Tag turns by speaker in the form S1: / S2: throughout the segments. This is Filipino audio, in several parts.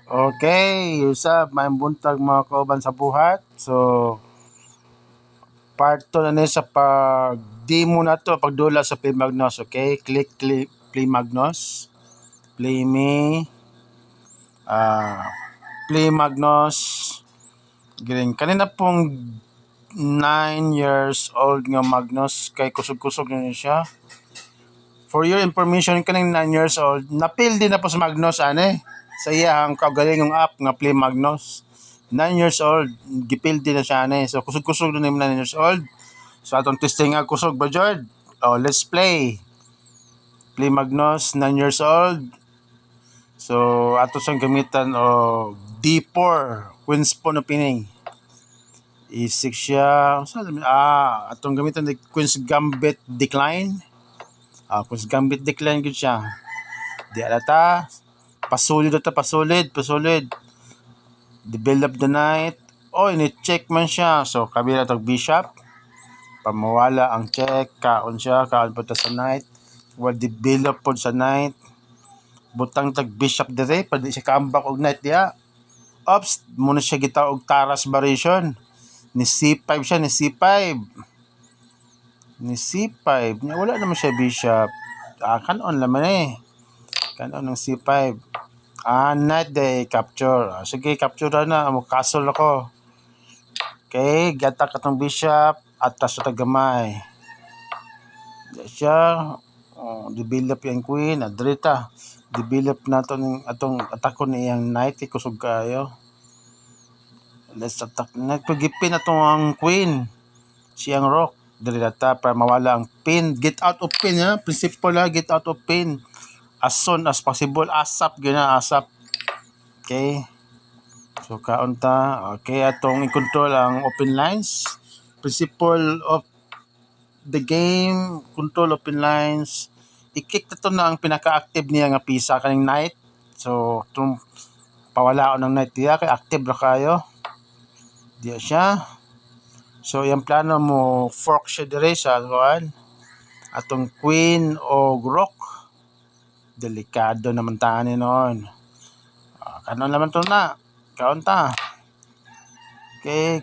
S1: Okay, usab may buntag mga kauban sa buhat. So, part 2 na ni sa pag-demo na to, pagdula sa Play Magnos. Okay, click Play Magnos. Play me. Uh, Play Magnos. Giring. Kanina pong 9 years old nga Magnos, kay kusog-kusog na siya. For your information, kaning 9 years old, napil din na po sa Magnos, ane. Sa iyang kaugalingong app nga Play Magnos. 9 years old, gipil din na siya, ane. So, kusog-kusog na 9 years old. So, atong testing nga kusog ba, Jord? Oh, let's play. Play Magnos, 9 years old. So, ato siyang gamitan o D4, Queen's Pawn opening. E6 siya. Atong gamitan ni Queen's Gambit decline. Queen's Gambit decline gud siya. Di alata. Pasulid. Develop the knight. Ini-check man siya. So, kabila tag bishop. Pamawala ang check. Kaon siya. Kaon po sa knight. Develop po sa knight. Butang tag bishop dire. Pwede siya kaambak og knight diya. Ops. Muna siya gitaog Taras variation. Ni C5 siya. Ni C5. Wala naman siya bishop. Kanon naman eh. Kanon ng C5. Knight day capture. Sige, capture na. Castle ako. Okay, gatak atong bishop. Atas sa tagamay. Siya. Develop yung queen. Adrita. Develop na atong atakon niyang knight. Kusog kayo. Let's attack. Nagpagipin atong ang queen. Siyang rock. Dirita para mawala ang pin. Get out of pin. Principle get out of pin. As soon as possible. ASAP. ASAP. Okay. So, kaunta. Okay, atong i-control ang open lines. Principle of the game, control open lines. I-kick na to na ang pinaka-active niya nga pisa kaning knight. So, itong pawalaon ng knight niya, kay active na kayo. Diya siya. So, yung plano mo, fork siya dire sa kuan. Atong queen o rook. Delikado naman tani noon. Kanon naman to na. Kaunta. Okay,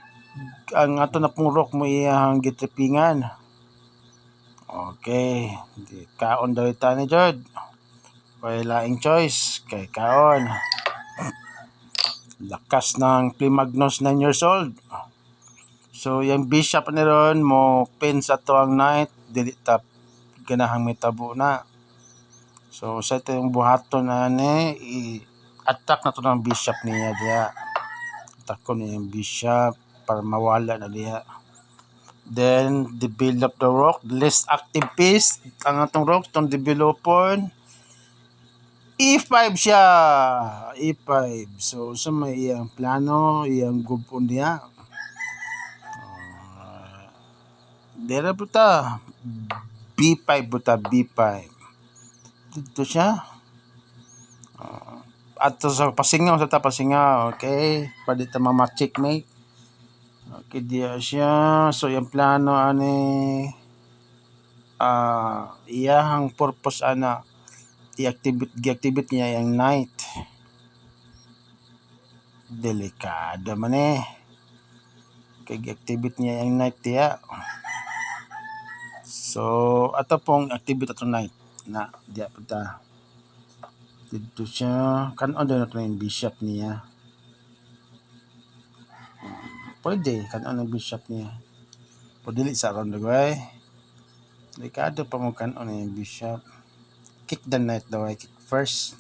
S1: ang ato na pong rock mo iyang gitripingan. Okay, kaon daw ita ni Jord. Laing choice kay kaon. Lakas ng Play Magnos 9 years old. So yung bishop ni ron mo pin sa to ang knight, dili tap ganahang mitabo na. So sa ito yung buhaton na ni i-attack na to ng bishop niya diya. Attack ko niya yung bishop para mawala na diya. Then, develop the rook. The least active piece. Ang atong rook, itong developon. E5 siya. E5. So, sa may iyang plano, iyang gupon niya. Dera po ta. B5 po ta. B5. Dito siya. At sa pasingaw, okay. Pwede ta mama-checkmate. Okay, diya siya. So, yung plano, iyahang purpose, i-activate niya yung knight. Delikado man eh. Kaya i-activate niya yung knight niya. So, ato pong activate atong knight. Na, diya po ta. Dito siya. Kanon doon natin yung bishop niya. Pwede. Kanon yung bishop niya. Pwede sa aron dagway. Delikado pa mo kanon yung bishop. Kick the knight daw. Kick first.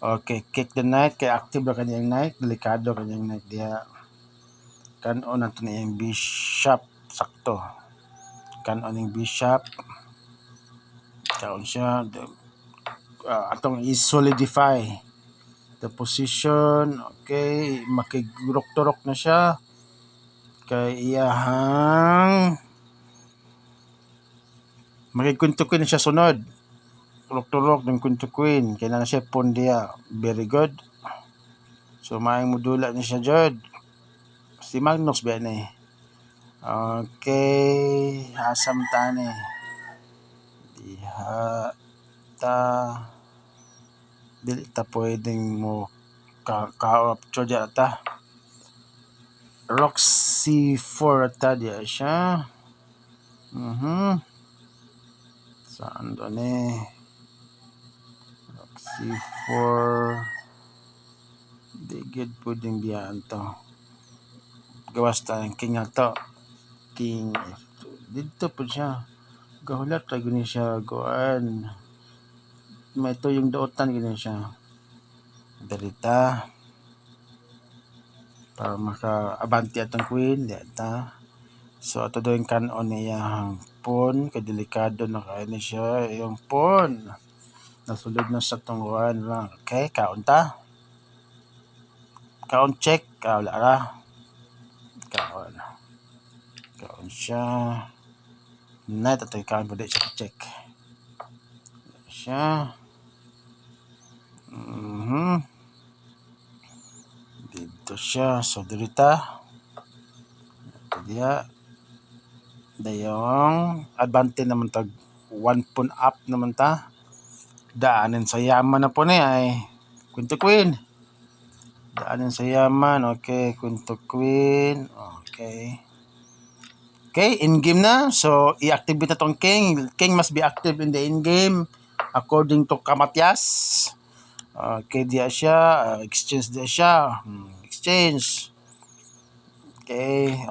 S1: Okay, kick the knight. Kaya active na kanyang knight. Delikado kanyang knight diya. Kanon natin yung bishop. Sakto. Kanon yung bishop. Kaon siya. Atong i-solidify the position. Okay. Makigurok-turok na siya. Kay iyahang makigkuntukin na siya sunod. Turok-turok ng kuntukin. Kaya na siya pondia. Very good. So, maayong modula niya siya, Jod. Si Magnus ba ni? Okay. Hasam tani. Diha ta. Dili ta pwedeng mo ka-capture diya ata. Rook C4 ata diya siya. Saan doon Rook C4. Di gid pwedeng biyaan to. Gawas ta ng king ato. King F2. Dito po siya. Gahulat ra gini siya goan. May ito yung daotan gini siya. Darita. Para maka-abanti atong queen. Dita. So, ito daw yung kanon niya pawn. Kadelikado na kaya ni siya. Yung pawn. Nasulod na sa tungguan lang. Okay, kaon ta. Kaon check. Wala ra. Kaon. Kaon siya. Knight at kaon po di siya check. Siya. Dito siya. So, dirita. Ito diya. Dayong advante naman tag 1 pawn up naman ta. Daanin sa yaman na po niya ay queen to queen. Daanin sa yaman. Okay, queen to queen. Okay. Okay, in-game na. So, i-activate na tong king. King must be active in the in-game according to Kamatyas. Okay, diya siya. Exchange diya siya. Exchange. Okay,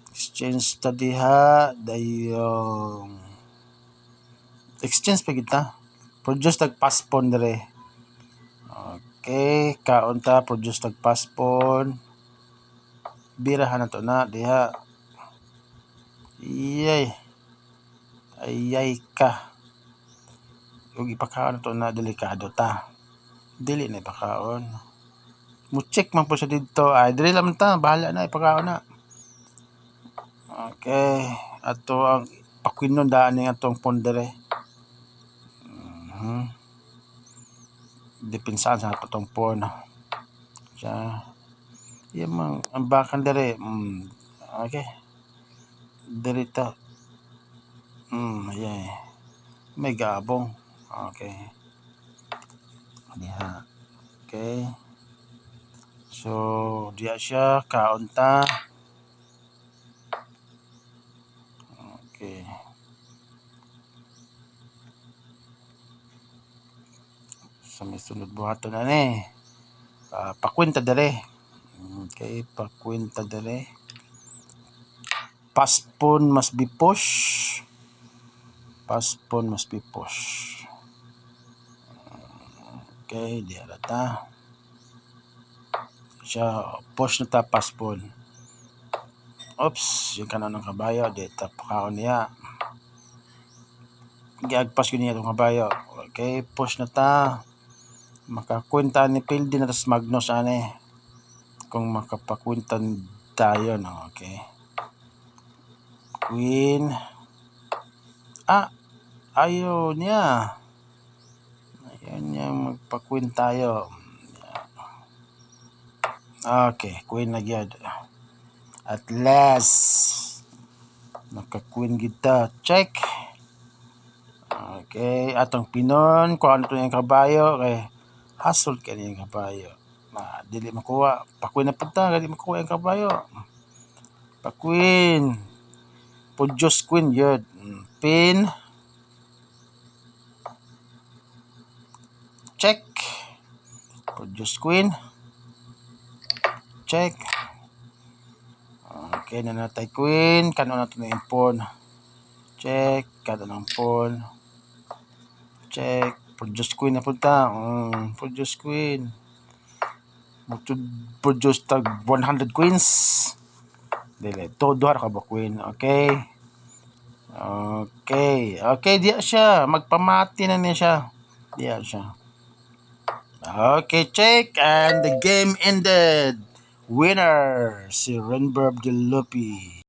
S1: exchange ta diha. Dayong exchange pa kita. Produce tag passpon dire. Okay, kaon ta produce tag passpon. Birahan na to na diha. Iyay. Ayay ka. Yung ipakaon to na delikado ta. Dili na ipakaon. Mo-check man po siya dito. Ay, dili lang ta. Bahala na. Ipakaon na. Okay. Ato ang pakwinon daan ng atong pondere. Depensahan sa atong pon. Siya. Yan mang ang bakan dere. Okay. Dirito. Ayan. May gabong. Okay. Diha. Okay. So, diya siya. Kaon ta. Okay. So, may sunod buhaton na pakwenta dere. Okay. Pakwenta dere. Passpon must be push. Passpon must be push. Okay, di ta. Siya, push na ta passpon. Oops, yung kanon ng kabayo, di ta pakaon niya. Giagpas yun niya itong kabayo. Okay, push na ta. Makakwenta ni Pildi na tas Magnus kung makapakwenta tayo, no? Okay. Queen. Ayaw niya. Ayaw niya magpa-queen tayo. Okay, queen na gyud. At last. Naka-queen kita. Check. Okay, atong pinon. Kung ano ito yung kabayo. Okay, hustle ka niya yung kabayo. Dili makuha. Pa-queen na punta. Dili makuha yung kabayo. Pa-queen. Pudjos queen yun. Pin. Check. Pudjos queen. Check. Okay, nanatay queen. Kano na ito na yung pawn. Check. Kano ng pawn. Check. Produce queen na punta. Produce queen. Produce tag 100 queens. Dili. Duha ka ba queen. Okay. Okay. Okay, diya siya. Magpamati na niya siya. Diya siya. Okay, check. And the game ended. Winner, si Renberg de Lupi.